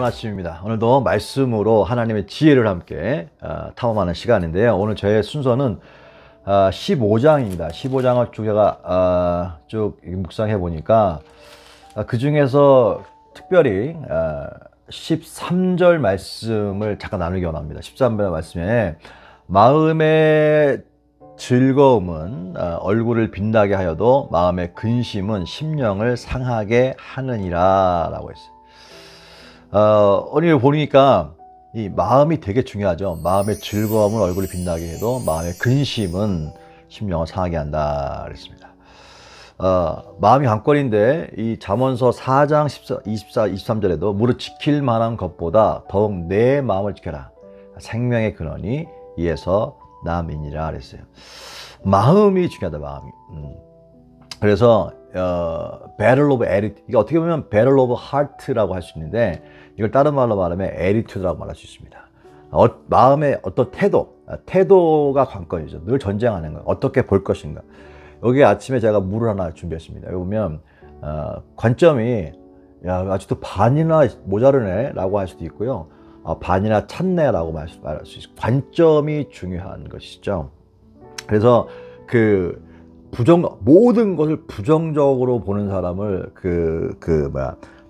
아침입니다. 오늘도 말씀으로 하나님의 지혜를 함께 탐험하는 시간인데요. 오늘 저의 순서는 15장입니다. 15장을 쭉 제가 쭉 묵상해 보니까 그 중에서 특별히 13절 말씀을 잠깐 나누기 원합니다. 13절 말씀에 마음의 즐거움은 얼굴을 빛나게 하여도 마음의 근심은 심령을 상하게 하느니라 라고 했어요. 오늘 보니까 이 마음이 되게 중요하죠. 마음의 즐거움은 얼굴을 빛나게 해도 마음의 근심은 심령을 상하게 한다 그랬습니다. 마음이 관건인데 이 잠언서 4장 24, 23절에도 무릇 지킬 만한 것보다 더욱 내 마음을 지켜라. 생명의 근원이 이에서 남이니라 그랬어요. 마음이 중요하다. 마음이. 그래서 battle of attitude, 이게 어떻게 보면 battle of heart라고 할 수 있는데 이걸 다른 말로 말하면 attitude라고 말할 수 있습니다. 마음의 어떤 태도가 관건이죠. 늘 전쟁하는 거. 어떻게 볼 것인가. 여기 아침에 제가 물을 하나 준비했습니다. 여기 보면 관점이 야 아직도 반이나 모자르네 라고 할 수도 있고요. 반이나 찼네 라고 말할 수 있어요. 관점이 중요한 것이죠. 그래서 모든 것을 부정적으로 보는 사람을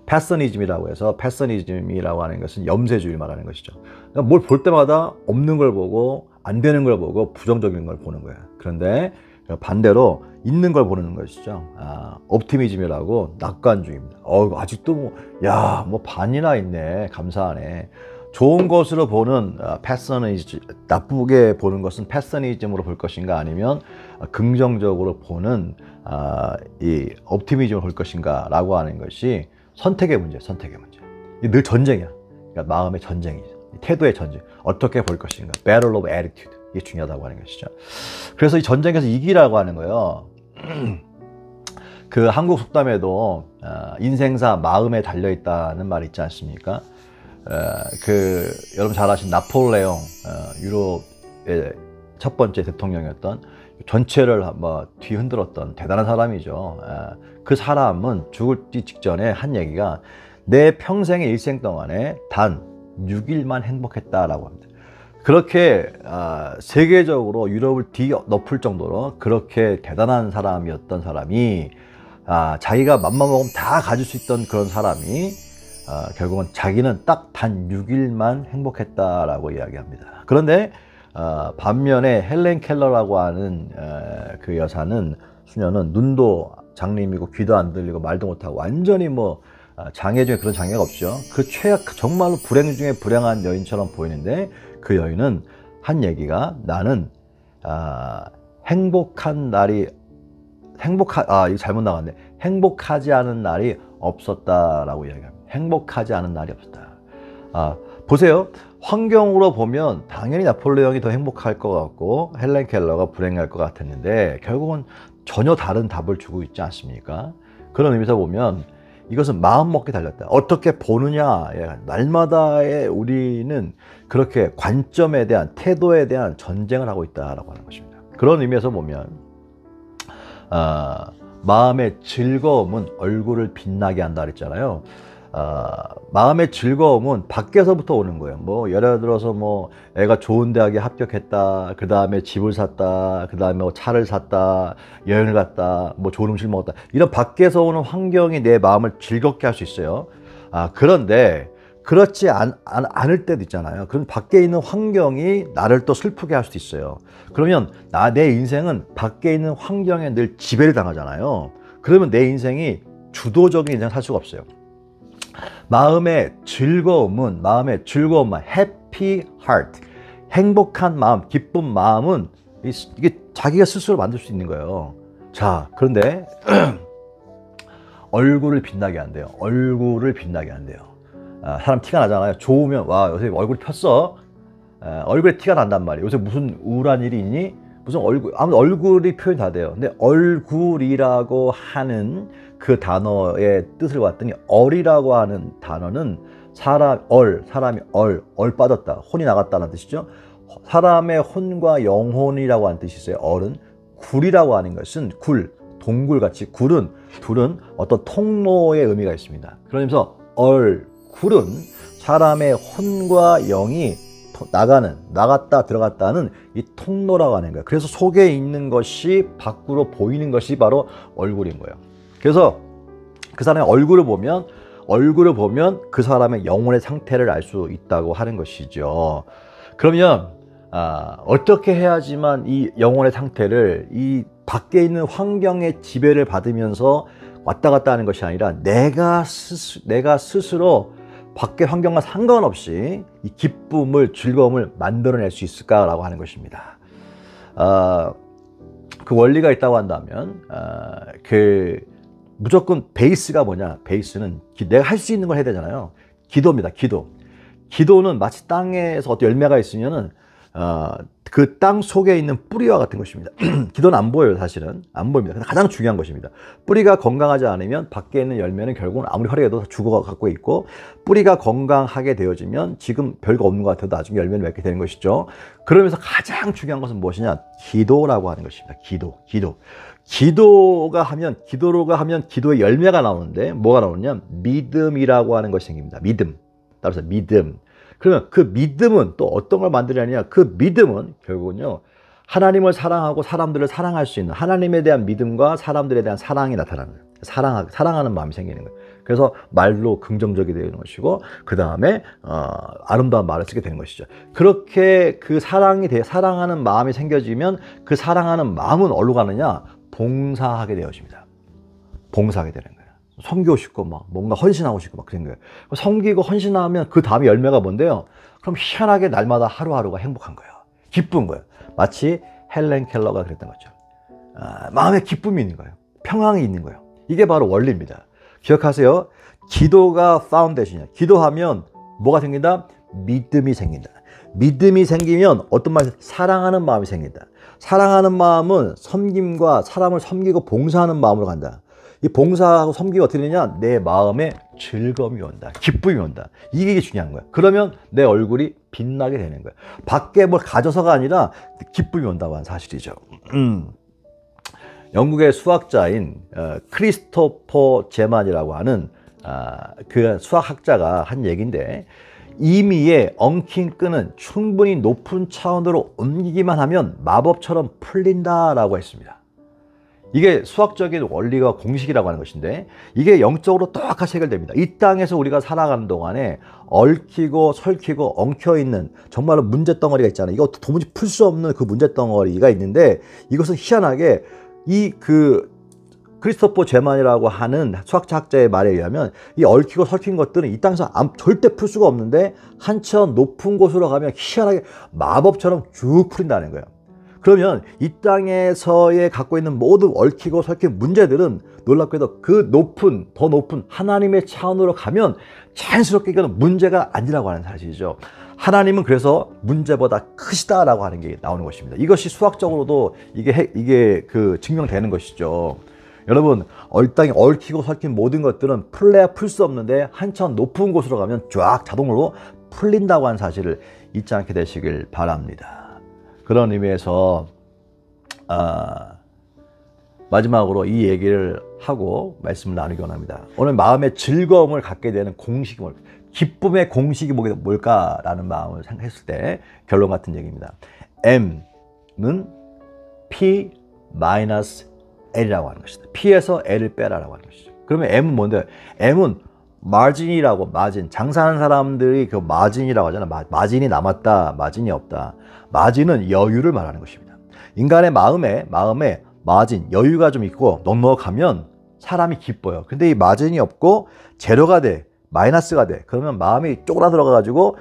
패서니즘이라고 해서, 패서니즘이라고 하는 것은 염세주의를 말하는 것이죠. 그러니까 뭘 볼 때마다 없는 걸 보고 안 되는 걸 보고 부정적인 걸 보는 거예요. 그런데 반대로 있는 걸 보는 것이죠. 옵티미즘이라고 낙관주의입니다. 아직도 뭐 반이나 있네. 감사하네. 좋은 것으로 보는 패서니즘, 나쁘게 보는 것은 패서니즘으로 볼 것인가, 아니면 긍정적으로 보는 이 옵티미즘을 볼 것인가 라고 하는 것이 선택의 문제. 늘 전쟁이야. 그러니까 마음의 전쟁이죠. 태도의 전쟁. 어떻게 볼 것인가. Battle of attitude. 이게 중요하다고 하는 것이죠. 그래서 이 전쟁에서 이기라고 하는 거예요. 그 한국 속담에도 인생사 마음에 달려있다는 말이 있지 않습니까? 여러분 잘 아신 나폴레옹, 유럽의 첫 번째 대통령이었던, 전체를 뒤흔들었던 대단한 사람이죠. 그 사람은 죽기 직전에 한 얘기가 내 평생의 일생 동안에 단 6일만 행복했다라고 합니다. 그렇게 세계적으로 유럽을 뒤엎을 정도로 그렇게 대단한 사람이었던 사람이, 자기가 맘만 먹으면 다 가질 수 있던 그런 사람이 결국은 자기는 딱 단 6일만 행복했다라고 이야기합니다. 그런데 반면에 헬렌 켈러라고 하는 그 여사는, 수녀는 눈도 장님이고 귀도 안 들리고 말도 못하고 완전히 장애 중에 그런 장애가 없죠. 정말로 불행 중에 불행한 여인처럼 보이는데, 그 여인은 한 얘기가, 나는 이거 잘못 나갔네. 행복하지 않은 날이 없었다라고 이야기합니다. 행복하지 않은 날이 없었다. 보세요. 환경으로 보면 당연히 나폴레옹이 더 행복할 것 같고 헬렌 켈러가 불행할 것 같았는데, 결국은 전혀 다른 답을 주고 있지 않습니까? 그런 의미에서 보면 이것은 마음먹기 달렸다. 어떻게 보느냐. 날마다의 우리는 그렇게 관점에 대한, 태도에 대한 전쟁을 하고 있다라고 하는 것입니다. 그런 의미에서 보면 마음의 즐거움은 얼굴을 빛나게 한다 그랬잖아요. 마음의 즐거움은 밖에서부터 오는 거예요. 예를 들어서 애가 좋은 대학에 합격했다, 그 다음에 집을 샀다, 그 다음에 차를 샀다, 여행을 갔다, 좋은 음식을 먹었다, 이런 밖에서 오는 환경이 내 마음을 즐겁게 할 수 있어요. 그런데 그렇지 않을 때도 있잖아요. 그럼 밖에 있는 환경이 나를 또 슬프게 할 수도 있어요. 그러면 내 인생은 밖에 있는 환경에 늘 지배를 당하잖아요. 그러면 내 인생이 주도적인 인생을 살 수가 없어요. 마음의 즐거움만, happy heart, 행복한 마음, 기쁜 마음은 이게 자기가 스스로 만들 수 있는 거예요. 자, 그런데 얼굴을 빛나게 안 돼요. 사람 티가 나잖아요. 좋으면 요새 얼굴이 폈어. 얼굴에 티가 난단 말이에요. 요새 무슨 우울한 일이 있니? 무슨 얼굴이 표현이 다 돼요. 근데 얼굴이라고 하는 그 단어의 뜻을 봤더니, 얼이라고 하는 단어는 사람이 빠졌다, 혼이 나갔다는 뜻이죠. 사람의 혼과 영혼이라고 하는 뜻이 있어요. 얼은. 굴이라고 하는 것은 동굴같이 둘은 어떤 통로의 의미가 있습니다. 그러면서 굴은 사람의 혼과 영이 나갔다 들어갔다 하는 이 통로라고 하는 거예요. 그래서 속에 있는 것이 밖으로 보이는 것이 바로 얼굴인 거예요. 그래서 그 사람의 얼굴을 보면 그 사람의 영혼의 상태를 알 수 있다고 하는 것이죠. 그러면 어떻게 해야지만 이 영혼의 상태를 이 밖에 있는 환경의 지배를 받으면서 왔다 갔다 하는 것이 아니라 내가 스스로 밖의 환경과 상관없이 이 기쁨을, 즐거움을 만들어낼 수 있을까라고 하는 것입니다. 그 원리가 있다고 한다면 무조건 베이스가 뭐냐? 베이스는 내가 할 수 있는 걸 해야 되잖아요. 기도입니다. 기도는 마치 땅에서 어떤 열매가 있으면은 그 땅 속에 있는 뿌리와 같은 것입니다. 기도는 안 보여요. 사실은 안 보입니다. 근데 가장 중요한 것입니다. 뿌리가 건강하지 않으면 밖에 있는 열매는 결국은 아무리 화려해도 죽어갖고 있고, 뿌리가 건강하게 되어지면 지금 별거 없는 것 같아도 나중에 열매를 맺게 되는 것이죠. 그러면서 가장 중요한 것은 무엇이냐? 기도라고 하는 것입니다. 기도가 하면 기도의 열매가 나오는데 뭐가 나오느냐? 믿음이라고 하는 것이 생깁니다. 따라서 믿음. 그러면 그 믿음은 또 어떤 걸 만들어내냐? 그 믿음은 결국은요, 하나님을 사랑하고 사람들을 사랑할 수 있는 하나님에 대한 믿음과 사람들에 대한 사랑이 나타나는 거예요. 사랑하는 마음이 생기는 거예요. 그래서 말로 긍정적이 되는 것이고, 그 다음에 아름다운 말을 쓰게 되는 것이죠. 그렇게 그 사랑하는 마음이 생겨지면 그 사랑하는 마음은 어디로 가느냐? 봉사하게 되어집니다. 봉사하게 되는 거예요. 섬기고 싶고 뭔가 헌신하고 싶고 그런 거예요. 섬기고 헌신하면 그 다음에 열매가 뭔데요? 그럼 희한하게 날마다 하루하루가 행복한 거예요. 기쁜 거예요. 마치 헬렌 켈러가 그랬던 거죠. 마음에 기쁨이 있는 거예요. 평안이 있는 거예요. 이게 바로 원리입니다. 기억하세요. 기도가 파운데이션이야. 기도하면 뭐가 생긴다? 믿음이 생긴다. 믿음이 생기면 어떤 말이 사랑하는 마음이 생긴다. 사랑하는 마음은 섬김과 사람을 섬기고 봉사하는 마음으로 간다. 이 봉사하고 섬기가 어떻게 되냐? 내 마음에 즐거움이 온다. 기쁨이 온다. 이게 중요한 거야. 그러면 내 얼굴이 빛나게 되는 거야. 밖에 뭘 가져서가 아니라 기쁨이 온다고 하는 사실이죠. 영국의 수학자인 크리스토퍼 제만이라고 하는 그 수학학자가 한 얘기인데, 임의의 엉킨 끈은 충분히 높은 차원으로 옮기기만 하면 마법처럼 풀린다라고 했습니다. 이게 수학적인 원리와 공식이라고 하는 것인데, 이게 영적으로 똑같이 해결됩니다. 이 땅에서 우리가 살아가는 동안에 얽히고 설키고 엉켜있는 정말로 문제덩어리가 있잖아요. 이거 도무지 풀 수 없는 그 문제덩어리가 있는데, 이것은 희한하게 크리스토퍼 제만이라고 하는 수학자의 말에 의하면 이 얽히고 설킨 것들은 이 땅에서 절대 풀 수가 없는데 한참 높은 곳으로 가면 희한하게 마법처럼 쭉 풀린다는 거예요. 그러면 이 땅에서의 갖고 있는 모든 얽히고 설킨 문제들은 놀랍게도 더 높은 하나님의 차원으로 가면 자연스럽게 이거는 문제가 아니라고 하는 사실이죠. 하나님은 그래서 문제보다 크시다라고 하는 게 나오는 것입니다. 이것이 수학적으로도 이게 증명되는 것이죠. 여러분, 땅에 얽히고 설킨 모든 것들은 풀래야 풀 수 없는데 한참 높은 곳으로 가면 쫙 자동으로 풀린다고 하는 사실을 잊지 않게 되시길 바랍니다. 그런 의미에서 마지막으로 이 얘기를 하고 말씀을 나누기 원합니다. 오늘 마음의 즐거움을 갖게 되는 공식이 뭘까? 기쁨의 공식이 뭘까라는 마음을 생각했을 때 결론 같은 얘기입니다. M는 P-L이라고 하는 것이다. P에서 L을 빼라라고 하는 것이죠. 그러면 M은 뭔데? M은 마진이라고, 장사하는 사람들이 그 마진이라고 하잖아. 마진이 남았다, 마진이 없다. 마진은 여유를 말하는 것입니다. 인간의 마음에 마진, 여유가 좀 있고 넉넉하면 사람이 기뻐요. 근데 이 마진이 없고 제로가 돼, 마이너스가 돼. 그러면 마음이 쪼그라들어가 가지고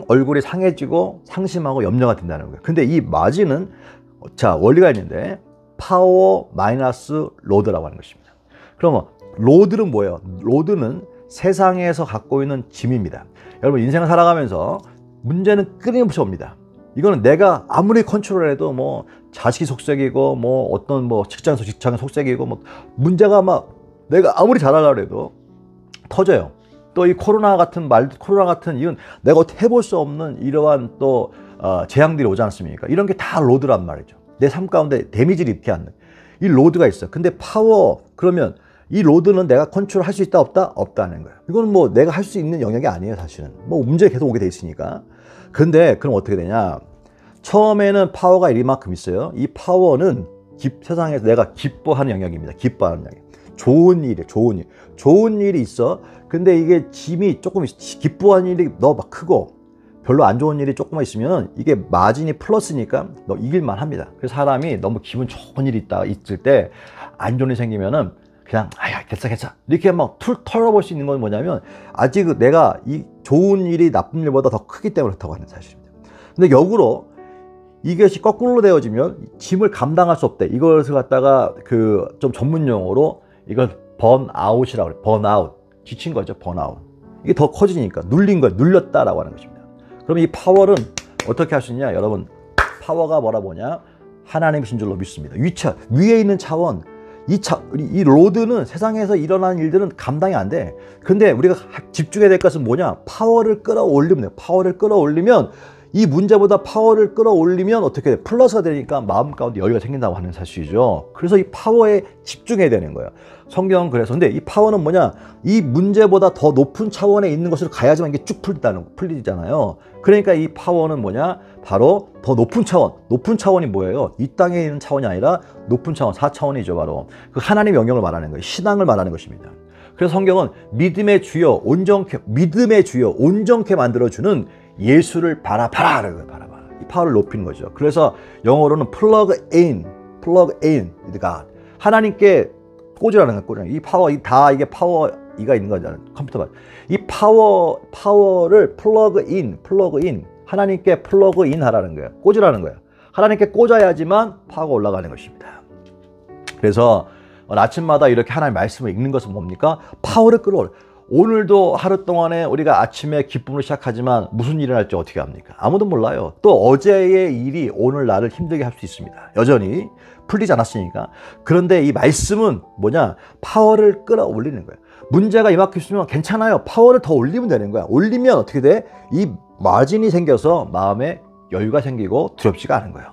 얼굴이 상해지고 상심하고 염려가 된다는 거예요. 근데 이 마진은 원리가 있는데 파워 마이너스 로드라고 하는 것입니다. 그러면 로드는 뭐예요? 로드는 세상에서 갖고 있는 짐입니다. 여러분, 인생을 살아가면서 문제는 끊임없이 옵니다. 이거는 내가 아무리 컨트롤해도 자식이 속색이고 어떤 직장은 속색이고 문제가 내가 아무리 잘하려고 해도 터져요. 또 이 코로나 같은 이건 내가 어떻게 해볼 수 없는 이러한 또 재앙들이 오지 않습니까? 이런 게 다 로드란 말이죠. 내 삶 가운데 데미지를 입게 하는 이 로드가 있어. 근데 파워, 그러면 이 로드는 내가 컨트롤할 수 있다 없다? 없다는 거예요. 이건 뭐 내가 할 수 있는 영역이 아니에요. 사실은 뭐 문제 계속 오게 돼 있으니까. 근데 그럼 어떻게 되냐, 처음에는 파워가 이만큼 있어요. 이 파워는 세상에서 내가 기뻐하는 영역입니다. 기뻐하는 영역. 좋은 일이에요. 좋은 일이 있어. 근데 이게 짐이 조금 기뻐하는 일이 너무 막 크고 별로 안 좋은 일이 조금만 있으면 이게 마진이 플러스니까 너 이길만 합니다. 그래서 사람이 너무 기분 좋은 일이 있을 때 안 좋은 일이 생기면은 그냥 아야 괜찮 이렇게 막 털어볼 수 있는 건 뭐냐면 아직 내가 이 좋은 일이 나쁜 일보다 더 크기 때문에 그렇다고 하는 사실입니다. 근데 역으로 이것이 거꾸로 되어지면 짐을 감당할 수 없대. 이것을 갖다가 그 좀 전문 용어로 이걸 번아웃이라고 그래요. 번아웃. 지친 거죠. 번아웃. 이게 더 커지니까 눌린 거예요. 눌렸다라고 하는 것입니다. 그럼 이 파워는 어떻게 할 수 있냐? 여러분, 파워가 뭐라 보냐? 하나님이신 줄로 믿습니다. 위에 있는 차원, 이 로드는 세상에서 일어나는 일들은 감당이 안 돼. 근데 우리가 집중해야 될 것은 뭐냐? 파워를 끌어올리면 돼요. 파워를 끌어올리면 이 문제보다 파워를 끌어올리면 어떻게 돼? 플러스가 되니까 마음 가운데 여유가 생긴다고 하는 사실이죠. 그래서 이 파워에 집중해야 되는 거예요. 성경은 그래서. 근데 이 파워는 뭐냐? 이 문제보다 더 높은 차원에 있는 것으로 가야지만 이게 쭉 풀리잖아요. 그러니까 이 파워는 뭐냐? 바로 더 높은 차원. 높은 차원이 뭐예요? 이 땅에 있는 차원이 아니라 높은 차원, 4차원이죠. 바로 그 하나님의 영역을 말하는 거예요. 신앙을 말하는 것입니다. 그래서 성경은 믿음의 주여 온전케 만들어주는 예수를 바라봐라. 바라봐. 이 파워를 높이는 거죠. 그래서 영어로는 plug in with God. 하나님께 꽂으라는 거예요. 이 파워, 이게 파워가 있는 거잖아요. 컴퓨터가. 이 파워를 plug in. 하나님께 plug in 하라는 거예요. 꽂으라는 거예요. 하나님께 꽂아야지만 파워가 올라가는 것입니다. 그래서 아침마다 이렇게 하나님의 말씀을 읽는 것은 뭡니까? 파워를 끌어올려. 오늘도 하루 동안에 우리가 아침에 기쁨으로 시작하지만 무슨 일이 날지 어떻게 합니까? 아무도 몰라요. 또 어제의 일이 오늘 나를 힘들게 할 수 있습니다. 여전히 풀리지 않았으니까. 그런데 이 말씀은 뭐냐? 파워를 끌어올리는 거예요. 문제가 이만큼 있으면 괜찮아요. 파워를 더 올리면 되는 거야. 올리면 어떻게 돼? 이 마진이 생겨서 마음에 여유가 생기고 두렵지가 않은 거예요.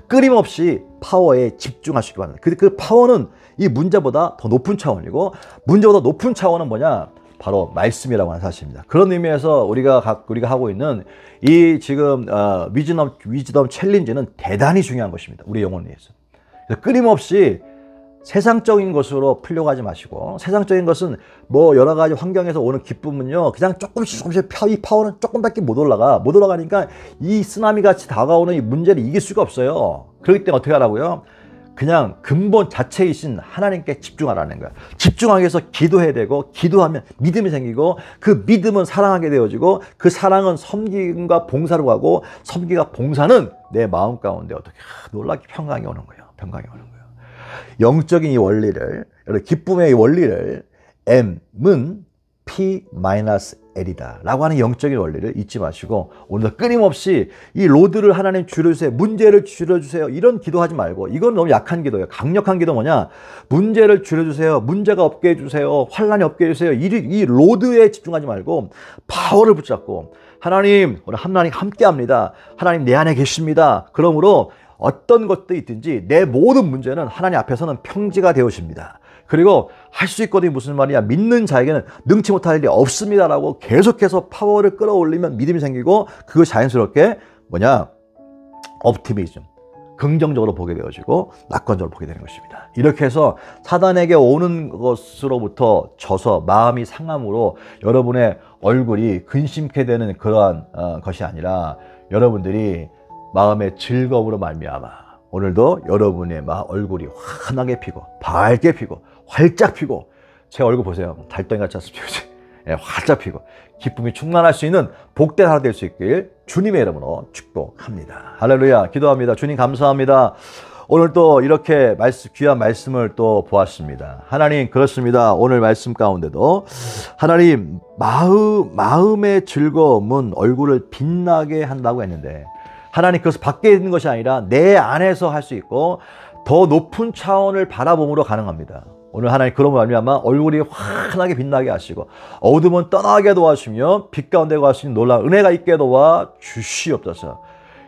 끊임없이 파워에 집중하시기 바랍니다. 그 파워는 이 문제보다 더 높은 차원이고, 문제보다 높은 차원은 뭐냐? 바로 말씀이라고 하는 사실입니다. 그런 의미에서 우리가 하고 있는 이 지금 위즈덤 챌린지는 대단히 중요한 것입니다. 우리 영혼을 위해서. 그래서 끊임없이 세상적인 것으로 풀려고 하지 마시고, 세상적인 것은 뭐 여러 가지 환경에서 오는 기쁨은요, 그냥 조금씩 이 파워는 조금밖에 못 올라가니까 이 쓰나미 같이 다가오는 이 문제를 이길 수가 없어요. 그렇기 때문에 어떻게 하라고요? 그냥 근본 자체이신 하나님께 집중하라는 거야. 집중하기 위해서 기도해야 되고, 기도하면 믿음이 생기고, 그 믿음은 사랑하게 되어지고, 그 사랑은 섬김과 봉사로 가고, 섬김과 봉사는 내 마음 가운데 어떻게 놀랍게 평강이 오는 거예요. 평강이 오는 거예요. 영적인 이 원리를, 기쁨의 이 원리를 M은 P-L이다 라고 하는 영적인 원리를 잊지 마시고, 오늘도 끊임없이 이 로드를 하나님 줄여주세요, 문제를 줄여주세요, 이런 기도하지 말고, 이건 너무 약한 기도예요. 강력한 기도 뭐냐? 문제를 줄여주세요, 문제가 없게 해주세요, 환란이 없게 해주세요, 이 로드에 집중하지 말고 파워를 붙잡고, 하나님, 오늘 하나님 함께합니다, 하나님 내 안에 계십니다, 그러므로 어떤 것도 있든지 내 모든 문제는 하나님 앞에서는 평지가 되어집니다. 그리고 할 수 있거든요. 무슨 말이야? 믿는 자에게는 능치 못할 일이 없습니다라고 계속해서 파워를 끌어올리면 믿음이 생기고, 그거 자연스럽게 뭐냐? 옵티미즘, 긍정적으로 보게 되어지고 낙관적으로 보게 되는 것입니다. 이렇게 해서 사단에게 오는 것으로부터 져서 마음이 상함으로 여러분의 얼굴이 근심케 되는 그러한 것이 아니라, 여러분들이 마음의 즐거움으로 말미암아 오늘도 여러분의 얼굴이 환하게 피고 밝게 피고 활짝 피고, 제 얼굴 보세요. 달덩이 같지 않습니까? 활짝 피고 기쁨이 충만할 수 있는 복된 하루 될 수 있길 주님의 이름으로 축복합니다. 할렐루야. 기도합니다. 주님 감사합니다. 오늘 또 이렇게 귀한 말씀을 또 보았습니다. 하나님, 그렇습니다. 오늘 말씀 가운데도 하나님, 마음의 즐거움은 얼굴을 빛나게 한다고 했는데, 하나님, 그것은 밖에 있는 것이 아니라 내 안에서 할 수 있고 더 높은 차원을 바라봄으로 가능합니다. 오늘 하나님, 그런 말미암아 얼굴이 환하게 빛나게 하시고 어두움은 떠나게 도와주시며 빛 가운데 갈 수 있는 놀라운 은혜가 있게 도와주시옵소서.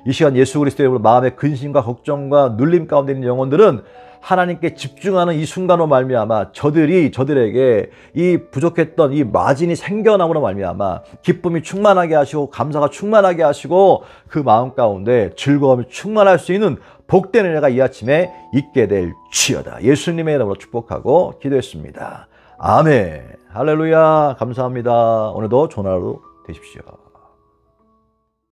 이 시간 예수 그리스도의 이름으로 마음의 근심과 걱정과 눌림 가운데 있는 영혼들은 하나님께 집중하는 이 순간으로 말미암아 저들에게 이 부족했던 이 마진이 생겨남으로 말미암아 기쁨이 충만하게 하시고 감사가 충만하게 하시고 그 마음 가운데 즐거움이 충만할 수 있는 복된 은혜가 이 아침에 있게 될 지어다. 예수님의 이름으로 축복하고 기도했습니다. 아멘. 할렐루야. 감사합니다. 오늘도 좋은 하루 되십시오.